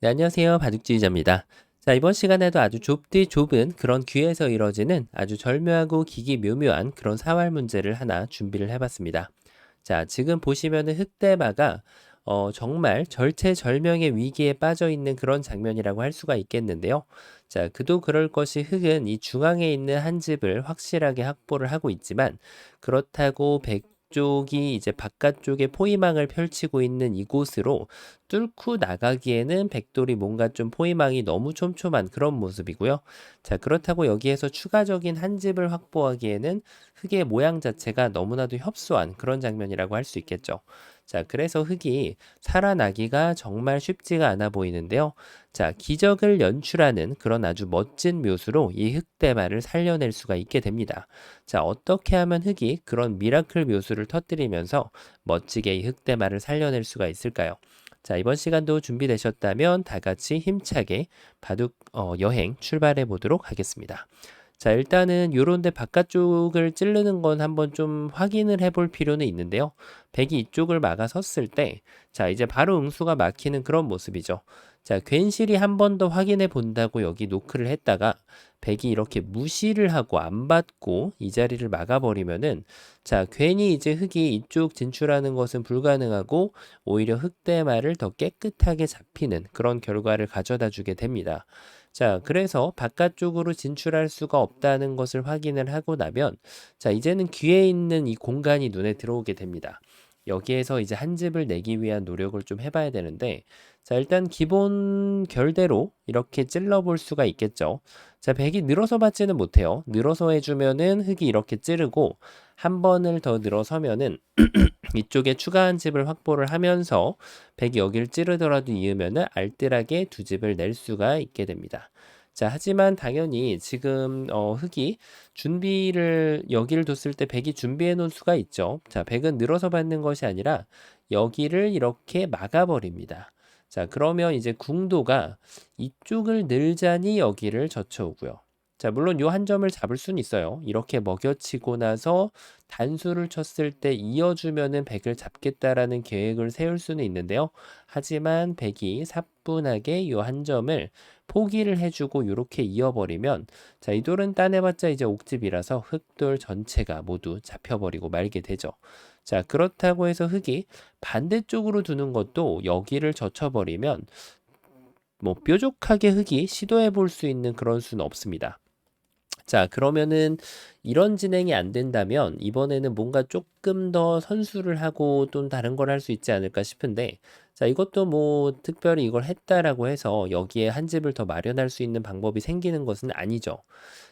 네, 안녕하세요. 바둑지휘자입니다. 자, 이번 시간에도 아주 좁디 좁은 그런 귀에서 이뤄지는 아주 절묘하고 기기묘묘한 그런 사활 문제를 하나 준비를 해봤습니다. 자, 지금 보시면은 흑대마가 정말 절체절명의 위기에 빠져 있는 그런 장면이라고 할 수가 있겠는데요. 자, 그도 그럴 것이 흑은 이 중앙에 있는 한 집을 확실하게 확보를 하고 있지만 그렇다고 백쪽이 이제 바깥쪽에 포위망을 펼치고 있는 이곳으로 뚫고 나가기에는 백돌이 뭔가 좀 포위망이 너무 촘촘한 그런 모습이고요. 자, 그렇다고 여기에서 추가적인 한 집을 확보하기에는 흙의 모양 자체가 너무나도 협소한 그런 장면이라고 할 수 있겠죠. 자, 그래서 흙이 살아나기가 정말 쉽지가 않아 보이는데요. 자, 기적을 연출하는 그런 아주 멋진 묘수로 이 흙대마를 살려낼 수가 있게 됩니다. 자, 어떻게 하면 흙이 그런 미라클 묘수를 터뜨리면서 멋지게 이 흙대마를 살려낼 수가 있을까요? 자, 이번 시간도 준비되셨다면 다 같이 힘차게 바둑 여행 출발해 보도록 하겠습니다. 자, 일단은 요런데 바깥쪽을 찌르는 건 한번 좀 확인을 해볼 필요는 있는데요. 백이 이쪽을 막아 섰을 때, 자, 이제 바로 응수가 막히는 그런 모습이죠. 자, 괜시리 한 번 더 확인해 본다고 여기 노크를 했다가 백이 이렇게 무시를 하고 안 받고 이 자리를 막아버리면은 자, 괜히 이제 흑이 이쪽 진출하는 것은 불가능하고 오히려 흑대마를 더 깨끗하게 잡히는 그런 결과를 가져다 주게 됩니다. 자, 그래서 바깥쪽으로 진출할 수가 없다는 것을 확인을 하고 나면 자, 이제는 귀에 있는 이 공간이 눈에 들어오게 됩니다. 여기에서 이제 한 집을 내기 위한 노력을 좀 해봐야 되는데 자, 일단 기본 결대로 이렇게 찔러볼 수가 있겠죠. 자, 백이 늘어서 받지는 못해요. 늘어서 해주면은 흙이 이렇게 찌르고 한 번을 더 늘어서면은 이쪽에 추가한 집을 확보를 하면서 백이 여기를 찌르더라도 이으면은 알뜰하게 두 집을 낼 수가 있게 됩니다. 자, 하지만 당연히 지금 흑이 준비를 여기를 뒀을 때 백이 준비해 놓은 수가 있죠. 자, 백은 늘어서 받는 것이 아니라 여기를 이렇게 막아버립니다. 자, 그러면 이제 궁도가 이쪽을 늘자니 여기를 젖혀오고요. 자, 물론 요 한 점을 잡을 수는 있어요. 이렇게 먹여치고 나서 단수를 쳤을 때 이어주면은 백을 잡겠다라는 계획을 세울 수는 있는데요. 하지만 백이 사뿐하게 요 한 점을 포기를 해주고 이렇게 이어버리면 자, 이 돌은 따내봤자 이제 옥집이라서 흑돌 전체가 모두 잡혀버리고 말게 되죠. 자, 그렇다고 해서 흑이 반대쪽으로 두는 것도 여기를 젖혀버리면 뭐 뾰족하게 흑이 시도해 볼 수 있는 그런 수는 없습니다. 자, 그러면은 이런 진행이 안 된다면 이번에는 뭔가 조금 더 선수를 하고 또 다른 걸 할 수 있지 않을까 싶은데 자, 이것도 뭐 특별히 이걸 했다라고 해서 여기에 한 집을 더 마련할 수 있는 방법이 생기는 것은 아니죠.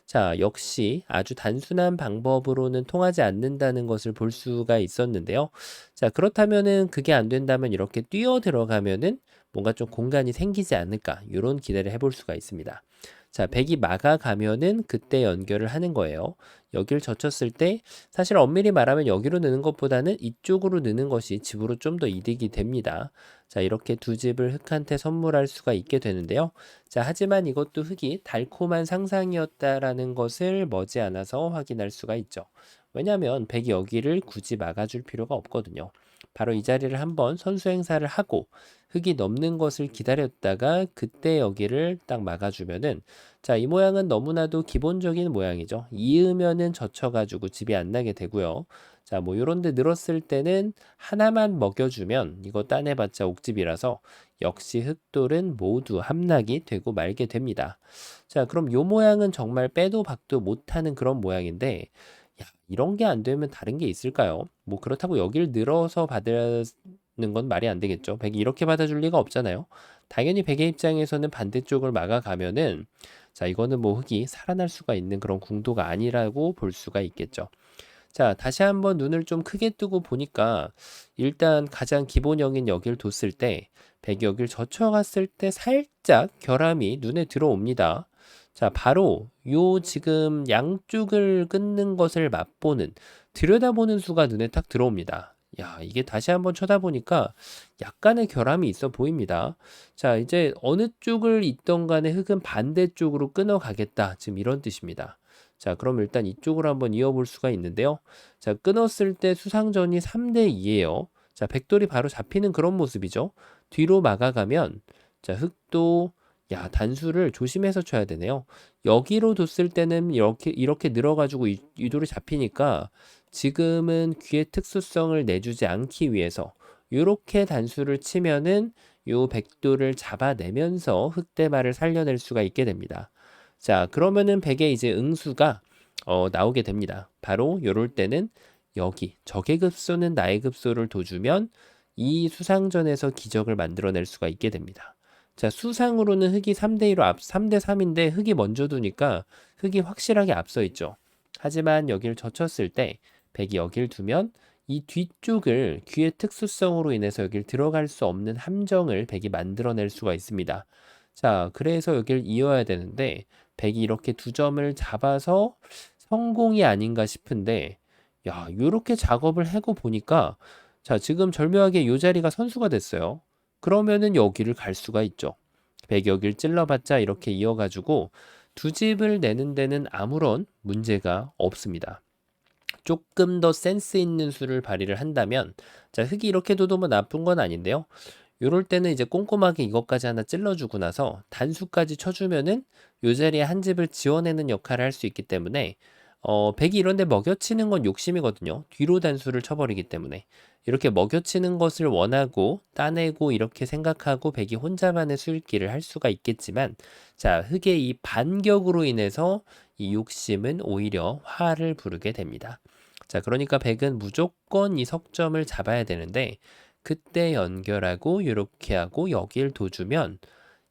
자, 역시 아주 단순한 방법으로는 통하지 않는다는 것을 볼 수가 있었는데요. 자, 그렇다면은 그게 안 된다면 이렇게 뛰어 들어가면은 뭔가 좀 공간이 생기지 않을까 이런 기대를 해볼 수가 있습니다. 자, 백이 막아가면은 그때 연결을 하는 거예요. 여기를 젖혔을 때 사실 엄밀히 말하면 여기로 느는 것보다는 이쪽으로 느는 것이 집으로 좀 더 이득이 됩니다. 자, 이렇게 두 집을 흑한테 선물할 수가 있게 되는데요. 자, 하지만 이것도 흑이 달콤한 상상이었다라는 것을 머지않아서 확인할 수가 있죠. 왜냐하면 백이 여기를 굳이 막아줄 필요가 없거든요. 바로 이 자리를 한번 선수 행사를 하고 흙이 넘는 것을 기다렸다가 그때 여기를 딱 막아주면은 자, 이 모양은 너무나도 기본적인 모양이죠. 이으면은 젖혀가지고 집이 안 나게 되고요. 자, 뭐 요런 데 늘었을 때는 하나만 먹여주면 이거 따내봤자 옥집이라서 역시 흑돌은 모두 함락이 되고 말게 됩니다. 자, 그럼 요 모양은 정말 빼도 박도 못하는 그런 모양인데 야, 이런 게 안 되면 다른 게 있을까요? 뭐 그렇다고 여기를 늘어서 받는 건 말이 안 되겠죠. 백이 이렇게 받아줄 리가 없잖아요. 당연히 백의 입장에서는 반대쪽을 막아가면은 자, 이거는 뭐 흑이 살아날 수가 있는 그런 궁도가 아니라고 볼 수가 있겠죠. 자, 다시 한번 눈을 좀 크게 뜨고 보니까 일단 가장 기본형인 여기를 뒀을 때 백이 여기를 젖혀갔을 때 살짝 결함이 눈에 들어옵니다. 자, 바로 요 지금 양쪽을 끊는 것을 맛보는 들여다보는 수가 눈에 딱 들어옵니다. 야, 이게 다시 한번 쳐다보니까 약간의 결함이 있어 보입니다. 자, 이제 어느 쪽을 있던 간에 흙은 반대쪽으로 끊어가겠다. 지금 이런 뜻입니다. 자, 그럼 일단 이쪽으로 한번 이어볼 수가 있는데요. 자, 끊었을 때 수상전이 3대 2예요. 자, 백돌이 바로 잡히는 그런 모습이죠. 뒤로 막아가면 자, 흑도 야, 단수를 조심해서 쳐야 되네요. 여기로 뒀을 때는 이렇게 늘어가지고 유도를 잡히니까 지금은 귀의 특수성을 내주지 않기 위해서 이렇게 단수를 치면은 요 백도를 잡아내면서 흑대마를 살려낼 수가 있게 됩니다. 자, 그러면은 백에 이제 응수가 나오게 됩니다. 바로 요럴 때는 여기 적의 급소는 나의 급소를 둬주면 이 수상전에서 기적을 만들어낼 수가 있게 됩니다. 자, 수상으로는 흑이 3대 3인데 흑이 먼저 두니까 흑이 확실하게 앞서 있죠. 하지만 여기를 젖혔을 때 백이 여길 두면 이 뒤쪽을 귀의 특수성으로 인해서 여길 들어갈 수 없는 함정을 백이 만들어낼 수가 있습니다. 자, 그래서 여길 이어야 되는데 백이 이렇게 두 점을 잡아서 성공이 아닌가 싶은데 야, 요렇게 작업을 하고 보니까 자, 지금 절묘하게 이 자리가 선수가 됐어요. 그러면은 여기를 갈 수가 있죠. 백이 여기를 찔러봤자 이렇게 이어가지고 두 집을 내는 데는 아무런 문제가 없습니다. 조금 더 센스 있는 수를 발휘를 한다면 자, 흑이 이렇게 둬도 뭐 나쁜 건 아닌데요. 요럴 때는 이제 꼼꼼하게 이것까지 하나 찔러주고 나서 단수까지 쳐주면은 요 자리에 한 집을 지워내는 역할을 할 수 있기 때문에 백이 이런데 먹여치는 건 욕심이거든요. 뒤로 단수를 쳐버리기 때문에 이렇게 먹여치는 것을 원하고 따내고 이렇게 생각하고 백이 혼자만의 수읽기를 할 수가 있겠지만 자, 흑의 이 반격으로 인해서 이 욕심은 오히려 화를 부르게 됩니다. 자, 그러니까 백은 무조건 이 석점을 잡아야 되는데 그때 연결하고 이렇게 하고 여길 둬주면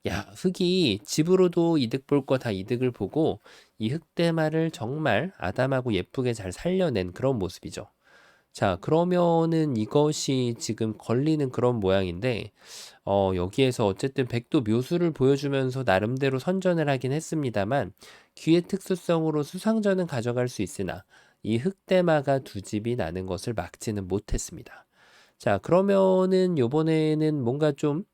야, 흑이 집으로도 이득 볼 거 다 이득을 보고 이 흑대마를 정말 아담하고 예쁘게 잘 살려낸 그런 모습이죠. 자, 그러면은 이것이 지금 걸리는 그런 모양인데 여기에서 어쨌든 백도 묘수를 보여주면서 나름대로 선전을 하긴 했습니다만 귀의 특수성으로 수상전은 가져갈 수 있으나 이 흑대마가 두 집이 나는 것을 막지는 못했습니다. 자, 그러면은 요번에는 뭔가 좀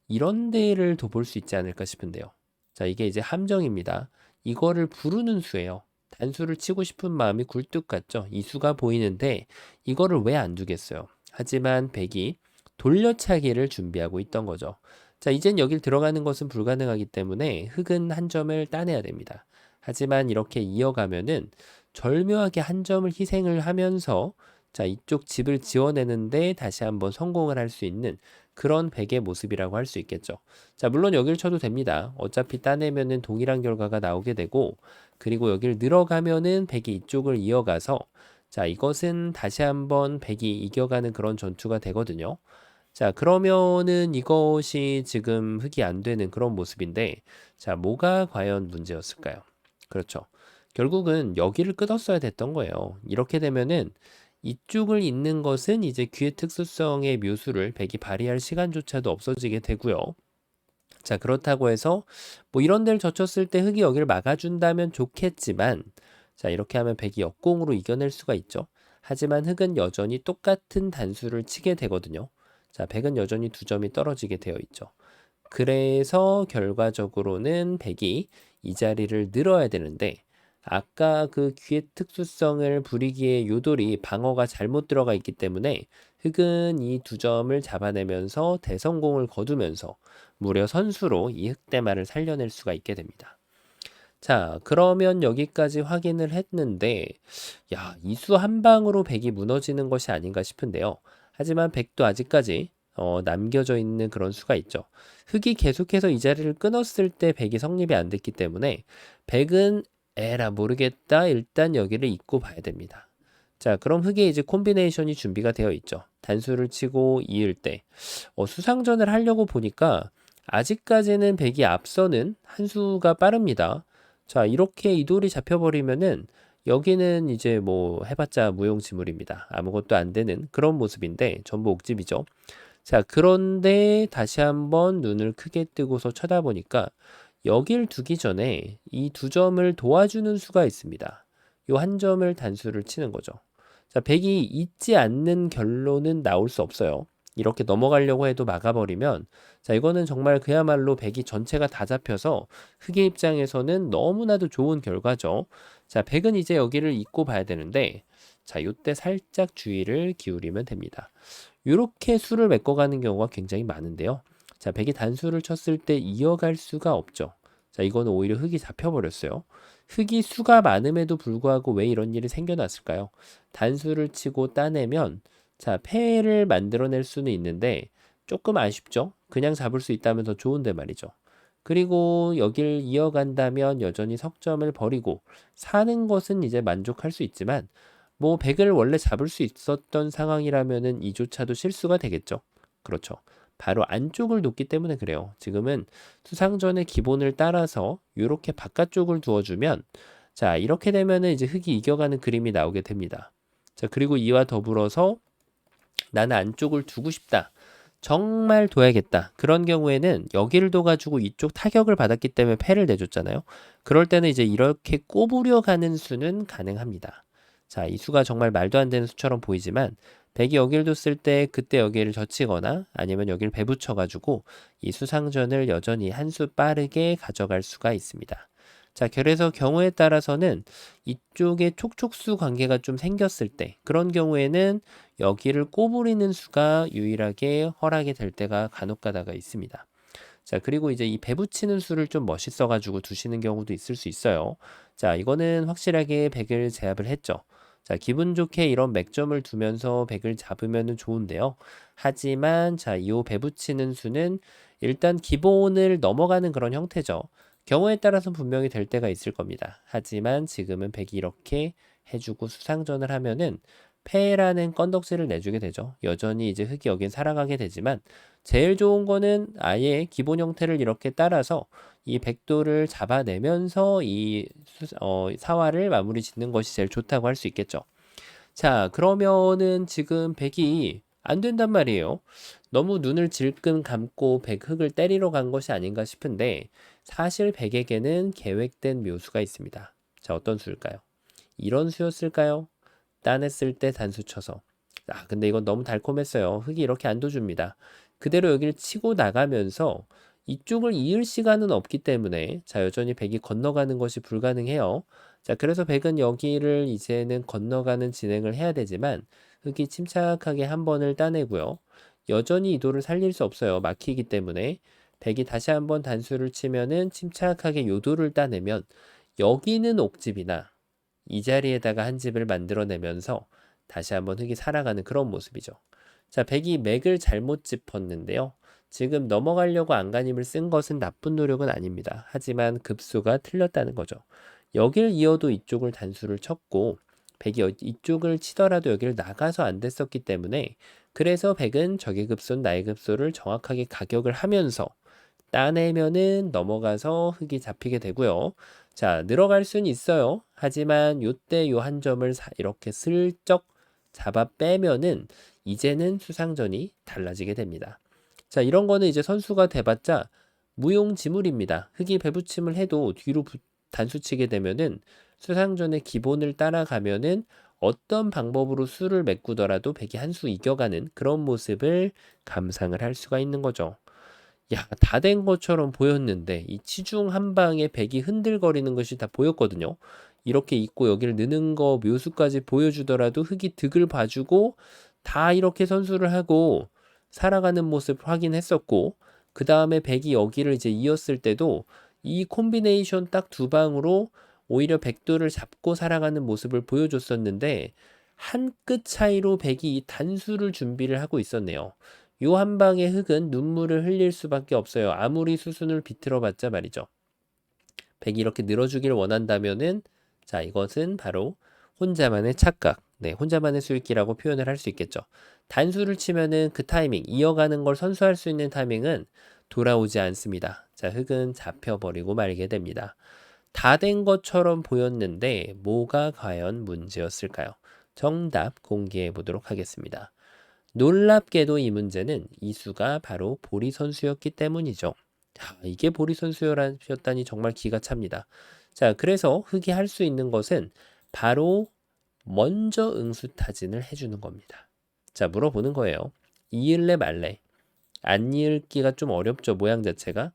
이런 데를 더 볼 수 있지 않을까 싶은데요. 자, 이게 이제 함정입니다. 이거를 부르는 수예요. 단수를 치고 싶은 마음이 굴뚝 같죠? 이 수가 보이는데 이거를 왜 안 두겠어요? 하지만 백이 돌려차기를 준비하고 있던 거죠. 자, 이젠 여길 들어가는 것은 불가능하기 때문에 흑은 한 점을 따내야 됩니다. 하지만 이렇게 이어가면은 절묘하게 한 점을 희생을 하면서 자, 이쪽 집을 지워내는데 다시 한번 성공을 할 수 있는 그런 백의 모습이라고 할 수 있겠죠. 자, 물론 여기를 쳐도 됩니다. 어차피 따내면은 동일한 결과가 나오게 되고, 그리고 여기를 늘어가면은 백이 이쪽을 이어가서, 자, 이것은 다시 한번 백이 이겨가는 그런 전투가 되거든요. 자, 그러면은 이것이 지금 흑이 안 되는 그런 모습인데, 자, 뭐가 과연 문제였을까요? 그렇죠. 결국은 여기를 끊었어야 됐던 거예요. 이렇게 되면은 이쪽을 잇는 것은 이제 귀의 특수성의 묘수를 백이 발휘할 시간조차도 없어지게 되고요. 자, 그렇다고 해서 뭐 이런 데를 젖혔을 때 흑이 여기를 막아준다면 좋겠지만 자, 이렇게 하면 백이 역공으로 이겨낼 수가 있죠. 하지만 흑은 여전히 똑같은 단수를 치게 되거든요. 자, 백은 여전히 두 점이 떨어지게 되어 있죠. 그래서 결과적으로는 백이 이 자리를 늘어야 되는데 아까 그 귀의 특수성을 부리기에 요돌이 방어가 잘못 들어가 있기 때문에 흑은 이 두 점을 잡아내면서 대성공을 거두면서 무려 선수로 이 흑대마를 살려낼 수가 있게 됩니다. 자, 그러면 여기까지 확인을 했는데 야, 이수 한 방으로 백이 무너지는 것이 아닌가 싶은데요. 하지만 백도 아직까지 남겨져 있는 그런 수가 있죠. 흑이 계속해서 이 자리를 끊었을 때 백이 성립이 안 됐기 때문에 백은 에라 모르겠다. 일단 여기를 잊고 봐야 됩니다. 자, 그럼 흑의 이제 콤비네이션이 준비가 되어 있죠. 단수를 치고 이을 때 수상전을 하려고 보니까 아직까지는 백이 앞서는 한 수가 빠릅니다. 자, 이렇게 이 돌이 잡혀버리면은 여기는 이제 뭐 해봤자 무용지물입니다. 아무것도 안 되는 그런 모습인데 전부 옥집이죠. 자, 그런데 다시 한번 눈을 크게 뜨고서 쳐다보니까 여길 두기 전에 이 두 점을 도와주는 수가 있습니다. 이 한 점을 단수를 치는 거죠. 자, 백이 잊지 않는 결론은 나올 수 없어요. 이렇게 넘어가려고 해도 막아버리면 자, 이거는 정말 그야말로 백이 전체가 다 잡혀서 흑의 입장에서는 너무나도 좋은 결과죠. 자, 백은 이제 여기를 잊고 봐야 되는데 자, 요때 살짝 주의를 기울이면 됩니다. 이렇게 수를 메꿔가는 경우가 굉장히 많은데요. 자, 백이 단수를 쳤을 때 이어갈 수가 없죠. 자, 이거는 오히려 흙이 잡혀버렸어요. 흙이 수가 많음에도 불구하고 왜 이런 일이 생겨났을까요? 단수를 치고 따내면 자, 패를 만들어낼 수는 있는데 조금 아쉽죠? 그냥 잡을 수 있다면 더 좋은데 말이죠. 그리고 여길 이어간다면 여전히 석점을 버리고 사는 것은 이제 만족할 수 있지만 뭐 100을 원래 잡을 수 있었던 상황이라면은 이조차도 실수가 되겠죠. 그렇죠. 바로 안쪽을 놓기 때문에 그래요. 지금은 수상전의 기본을 따라서 이렇게 바깥쪽을 두어주면 자, 이렇게 되면은 이제 흙이 이겨가는 그림이 나오게 됩니다. 자, 그리고 이와 더불어서 나는 안쪽을 두고 싶다. 정말 둬야겠다. 그런 경우에는 여기를 둬가지고 이쪽 타격을 받았기 때문에 패를 내줬잖아요. 그럴 때는 이제 이렇게 꼬부려 가는 수는 가능합니다. 자, 이 수가 정말 말도 안 되는 수처럼 보이지만 백이 여기를 뒀을 때 그때 여기를 젖히거나 아니면 여기를 배붙여가지고 이 수상전을 여전히 한 수 빠르게 가져갈 수가 있습니다. 자, 그래서 경우에 따라서는 이쪽에 촉촉수 관계가 좀 생겼을 때 그런 경우에는 여기를 꼬부리는 수가 유일하게 허락이 될 때가 간혹 가다가 있습니다. 자, 그리고 이제 이 배붙이는 수를 좀 멋있어가지고 두시는 경우도 있을 수 있어요. 자, 이거는 확실하게 100을 제압을 했죠. 자, 기분 좋게 이런 맥점을 두면서 100을 잡으면 좋은데요. 하지만 자, 이 배붙이는 수는 일단 기본을 넘어가는 그런 형태죠. 경우에 따라서 분명히 될 때가 있을 겁니다. 하지만 지금은 100이 이렇게 해주고 수상전을 하면은 패라는 건덕지를 내주게 되죠. 여전히 이제 흙이 여긴 살아가게 되지만 제일 좋은 거는 아예 기본 형태를 이렇게 따라서 이 백도를 잡아내면서 이 사활을 마무리 짓는 것이 제일 좋다고 할 수 있겠죠. 자, 그러면은 지금 백이 안 된단 말이에요. 너무 눈을 질끈 감고 백 흙을 때리러 간 것이 아닌가 싶은데 사실 백에게는 계획된 묘수가 있습니다. 자, 어떤 수일까요? 이런 수였을까요? 따냈을 때 단수 쳐서. 아, 근데 이건 너무 달콤했어요. 흙이 이렇게 안 둬줍니다. 그대로 여기를 치고 나가면서 이쪽을 이을 시간은 없기 때문에 자, 여전히 백이 건너가는 것이 불가능해요. 자, 그래서 백은 여기를 이제는 건너가는 진행을 해야 되지만 흙이 침착하게 한 번을 따내고요. 여전히 이도를 살릴 수 없어요. 막히기 때문에 백이 다시 한번 단수를 치면은 침착하게 요도를 따내면 여기는 옥집이나 이 자리에다가 한 집을 만들어내면서 다시 한번 흙이 살아가는 그런 모습이죠. 자, 백이 맥을 잘못 짚었는데요. 지금 넘어가려고 안간힘을 쓴 것은 나쁜 노력은 아닙니다. 하지만 급수가 틀렸다는 거죠. 여길 이어도 이쪽을 단수를 쳤고 백이 이쪽을 치더라도 여기를 나가서 안 됐었기 때문에 그래서 백은 적의 급소는 나의 급소를 정확하게 가격을 하면서 따내면은 넘어가서 흙이 잡히게 되고요. 자, 늘어갈 수는 있어요. 하지만 요때 요 한 점을 이렇게 슬쩍 잡아 빼면은 이제는 수상전이 달라지게 됩니다. 자, 이런 거는 이제 선수가 돼봤자 무용지물입니다. 흙이 배붙임을 해도 뒤로 단수치게 되면은 수상전의 기본을 따라가면은 어떤 방법으로 수를 메꾸더라도 백이 한 수 이겨가는 그런 모습을 감상을 할 수가 있는 거죠. 야, 다 된 것처럼 보였는데 이 치중 한 방에 백이 흔들거리는 것이 다 보였거든요. 이렇게 있고 여기를 느는 거 묘수까지 보여주더라도 흙이 득을 봐주고 다 이렇게 선수를 하고 살아가는 모습 확인했었고 그 다음에 백이 여기를 이제 이었을 때도 이 콤비네이션 딱 두 방으로 오히려 백도를 잡고 살아가는 모습을 보여줬었는데 한 끗 차이로 백이 이 단수를 준비를 하고 있었네요. 요 한 방의 흙은 눈물을 흘릴 수밖에 없어요. 아무리 수순을 비틀어 봤자 말이죠. 백이 이렇게 늘어주길 원한다면은 자, 이것은 바로 혼자만의 착각, 네, 혼자만의 수익기라고 표현을 할 수 있겠죠. 단수를 치면은 그 타이밍, 이어가는 걸 선수할 수 있는 타이밍은 돌아오지 않습니다. 자, 흙은 잡혀버리고 말게 됩니다. 다 된 것처럼 보였는데 뭐가 과연 문제였을까요? 정답 공개해 보도록 하겠습니다. 놀랍게도 이 문제는 이수가 바로 보리 선수였기 때문이죠. 자, 이게 보리 선수였다니 정말 기가 찹니다. 자, 그래서 흙이 할 수 있는 것은 바로 먼저 응수타진을 해주는 겁니다. 자, 물어보는 거예요. 이을래 말래? 안 이을기가 좀 어렵죠, 모양 자체가.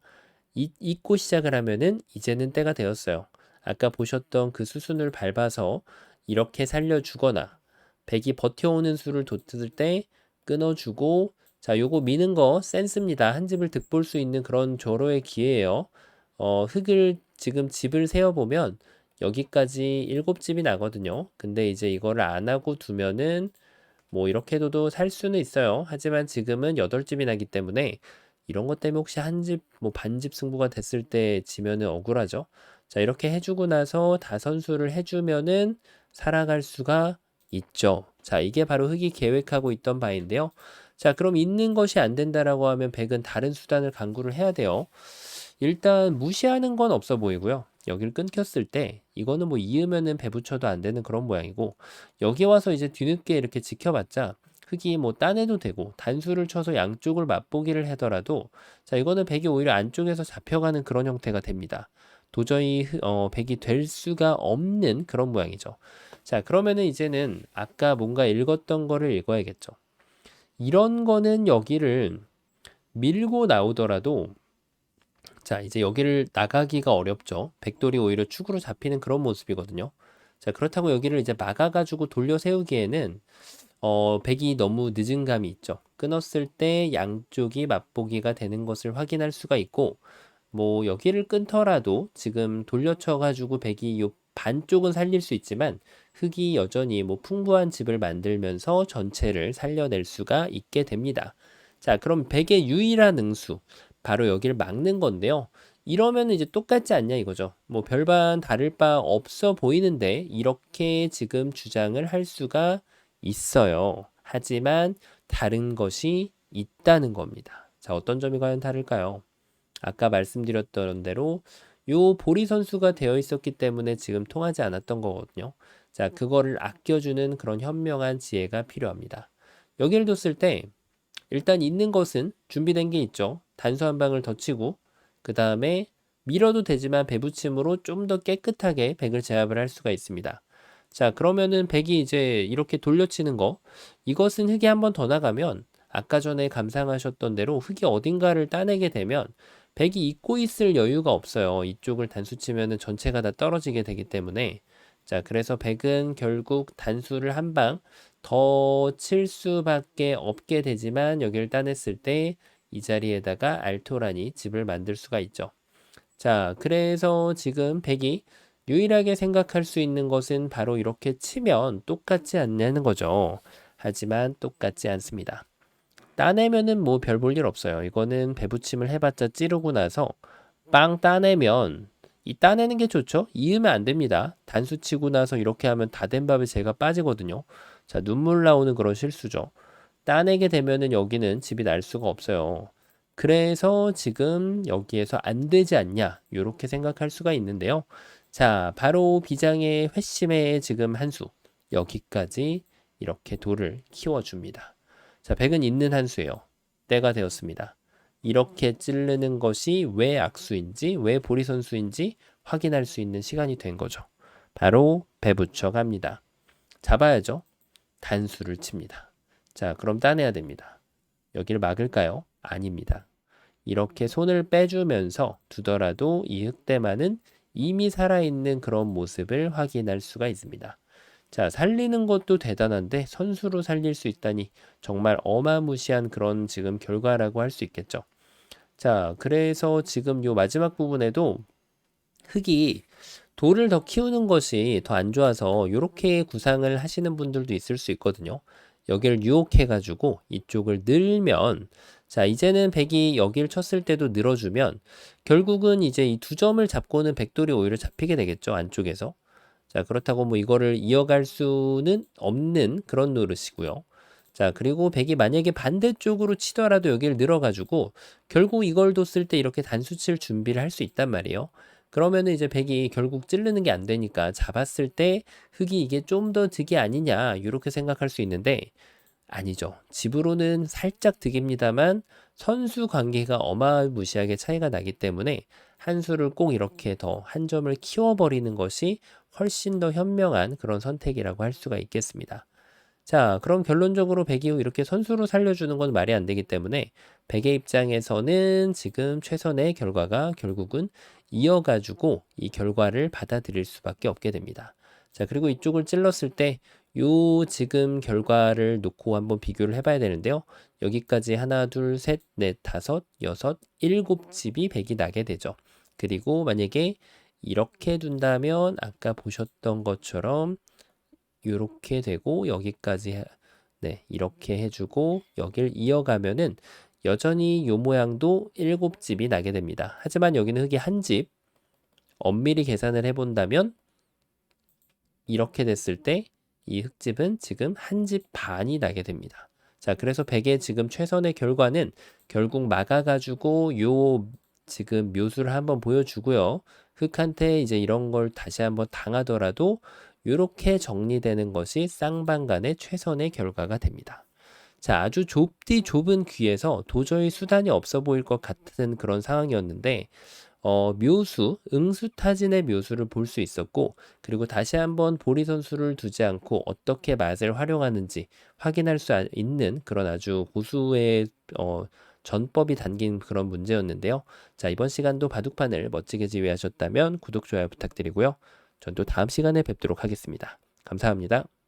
잊고 시작을 하면은 이제는 때가 되었어요. 아까 보셨던 그 수순을 밟아서 이렇게 살려주거나 백이 버텨오는 수를 뒀을 때 끊어주고 자, 요거 미는 거 센스입니다. 한 집을 득볼 수 있는 그런 조로의 기회예요. 흙을 지금 집을 세어보면 여기까지 7집이 나거든요. 근데 이제 이거를 안 하고 두면은 뭐 이렇게 둬도 살 수는 있어요. 하지만 지금은 8집이 나기 때문에 이런 것 때문에 혹시 한 집, 뭐 반집 승부가 됐을 때 지면은 억울하죠. 자, 이렇게 해주고 나서 다선수를 해주면은 살아갈 수가 있죠. 자, 이게 바로 흙이 계획하고 있던 바인데요. 자, 그럼 있는 것이 안 된다라고 하면 백은 다른 수단을 강구를 해야 돼요. 일단 무시하는 건 없어 보이고요. 여기를 끊겼을 때 이거는 뭐 이으면은 배 붙여도 안 되는 그런 모양이고, 여기 와서 이제 뒤늦게 이렇게 지켜봤자 흙이 뭐 따내도 되고 단수를 쳐서 양쪽을 맛보기를 하더라도, 자, 이거는 백이 오히려 안쪽에서 잡혀가는 그런 형태가 됩니다. 도저히 백이 될 수가 없는 그런 모양이죠. 자, 그러면은 이제는 아까 뭔가 읽었던 거를 읽어야겠죠. 이런 거는 여기를 밀고 나오더라도, 자, 이제 여기를 나가기가 어렵죠. 백돌이 오히려 축으로 잡히는 그런 모습이거든요. 자, 그렇다고 여기를 이제 막아가지고 돌려 세우기에는 백이 너무 늦은 감이 있죠. 끊었을 때 양쪽이 맛보기가 되는 것을 확인할 수가 있고, 뭐 여기를 끊더라도 지금 돌려쳐가지고 백이 요 반쪽은 살릴 수 있지만 흙이 여전히 뭐 풍부한 집을 만들면서 전체를 살려낼 수가 있게 됩니다. 자, 그럼 백의 유일한 응수, 바로 여기를 막는 건데요. 이러면 이제 똑같지 않냐 이거죠. 뭐 별반 다를 바 없어 보이는데 이렇게 지금 주장을 할 수가 있어요. 하지만 다른 것이 있다는 겁니다. 자, 어떤 점이 과연 다를까요? 아까 말씀드렸던 대로 요 보리 선수가 되어 있었기 때문에 지금 통하지 않았던 거거든요. 자, 그거를 아껴주는 그런 현명한 지혜가 필요합니다. 여기를 뒀을 때 일단 있는 것은 준비된 게 있죠. 단수 한 방을 더 치고 그 다음에 밀어도 되지만 배붙임으로 좀 더 깨끗하게 백을 제압을 할 수가 있습니다. 자, 그러면은 백이 이제 이렇게 돌려치는 거, 이것은 흙이 한 번 더 나가면 아까 전에 감상하셨던 대로 흙이 어딘가를 따내게 되면 백이 잊고 있을 여유가 없어요. 이쪽을 단수 치면은 전체가 다 떨어지게 되기 때문에. 자, 그래서 백은 결국 단수를 한 방 더 칠 수밖에 없게 되지만 여기를 따냈을 때 이 자리에다가 알토란이 집을 만들 수가 있죠. 자, 그래서 지금 백이 유일하게 생각할 수 있는 것은 바로 이렇게 치면 똑같지 않냐는 거죠. 하지만 똑같지 않습니다. 따내면은 뭐 별 볼 일 없어요. 이거는 배붙임을 해봤자 찌르고 나서 빵 따내면, 이 따내는 게 좋죠. 이으면 안 됩니다. 단수 치고 나서 이렇게 하면 다 된 밥에 제가 빠지거든요. 자, 눈물 나오는 그런 실수죠. 따내게 되면은 여기는 집이 날 수가 없어요. 그래서 지금 여기에서 안 되지 않냐, 이렇게 생각할 수가 있는데요. 자, 바로 비장의 회심의 지금 한 수, 여기까지 이렇게 돌을 키워줍니다. 자, 백은 있는 한 수예요. 때가 되었습니다. 이렇게 찌르는 것이 왜 악수인지, 왜 보리 선수인지 확인할 수 있는 시간이 된 거죠. 바로 배 붙여 갑니다. 잡아야죠. 단수를 칩니다. 자, 그럼 따내야 됩니다. 여기를 막을까요? 아닙니다. 이렇게 손을 빼주면서 두더라도 이 흑대만은 이미 살아있는 그런 모습을 확인할 수가 있습니다. 자, 살리는 것도 대단한데 선수로 살릴 수 있다니 정말 어마무시한 그런 지금 결과라고 할 수 있겠죠. 자, 그래서 지금 요 마지막 부분에도 흙이 돌을 더 키우는 것이 더 안 좋아서 이렇게 구상을 하시는 분들도 있을 수 있거든요. 여기를 유혹해가지고 이쪽을 늘면, 자, 이제는 백이 여기를 쳤을 때도 늘어주면 결국은 이제 이 두 점을 잡고는 백돌이 오히려 잡히게 되겠죠, 안쪽에서. 자, 그렇다고 뭐 이거를 이어갈 수는 없는 그런 노릇이고요. 자, 그리고 백이 만약에 반대쪽으로 치더라도 여기를 늘어가지고 결국 이걸 뒀을 때 이렇게 단수 칠 준비를 할 수 있단 말이에요. 그러면은 이제 백이 결국 찌르는 게 안 되니까 잡았을 때 흙이 이게 좀 더 득이 아니냐, 이렇게 생각할 수 있는데 아니죠. 집으로는 살짝 득입니다만 선수 관계가 어마무시하게 차이가 나기 때문에 한 수를 꼭 이렇게 더 한 점을 키워버리는 것이 훨씬 더 현명한 그런 선택이라고 할 수가 있겠습니다. 자, 그럼 결론적으로 백이후 이렇게 선수로 살려주는 건 말이 안 되기 때문에 백의 입장에서는 지금 최선의 결과가 결국은 이어가지고 이 결과를 받아들일 수밖에 없게 됩니다. 자, 그리고 이쪽을 찔렀을 때 요 지금 결과를 놓고 한번 비교를 해봐야 되는데요. 여기까지 하나, 둘, 셋, 넷, 다섯, 여섯, 일곱 집이 100이 나게 되죠. 그리고 만약에 이렇게 둔다면 아까 보셨던 것처럼 이렇게 되고 여기까지 네, 이렇게 해주고 여길 이어가면은 여전히 요 모양도 7집이 나게 됩니다. 하지만 여기는 흙이 한 집, 엄밀히 계산을 해본다면 이렇게 됐을 때 이 흙집은 지금 한 집 반이 나게 됩니다. 자, 그래서 100의 지금 최선의 결과는 결국 막아가지고 요 지금 묘수를 한번 보여주고요. 흙한테 이제 이런 걸 다시 한번 당하더라도 이렇게 정리되는 것이 쌍방간의 최선의 결과가 됩니다. 자, 아주 좁은 귀에서 도저히 수단이 없어 보일 것 같은 그런 상황이었는데 묘수, 응수타진의 묘수를 볼 수 있었고, 그리고 다시 한번 보리 선수를 두지 않고 어떻게 맛을 활용하는지 확인할 수 있는 그런 아주 고수의 전법이 담긴 그런 문제였는데요. 자, 이번 시간도 바둑판을 멋지게 지휘하셨다면 구독, 좋아요 부탁드리고요. 전 또 다음 시간에 뵙도록 하겠습니다. 감사합니다.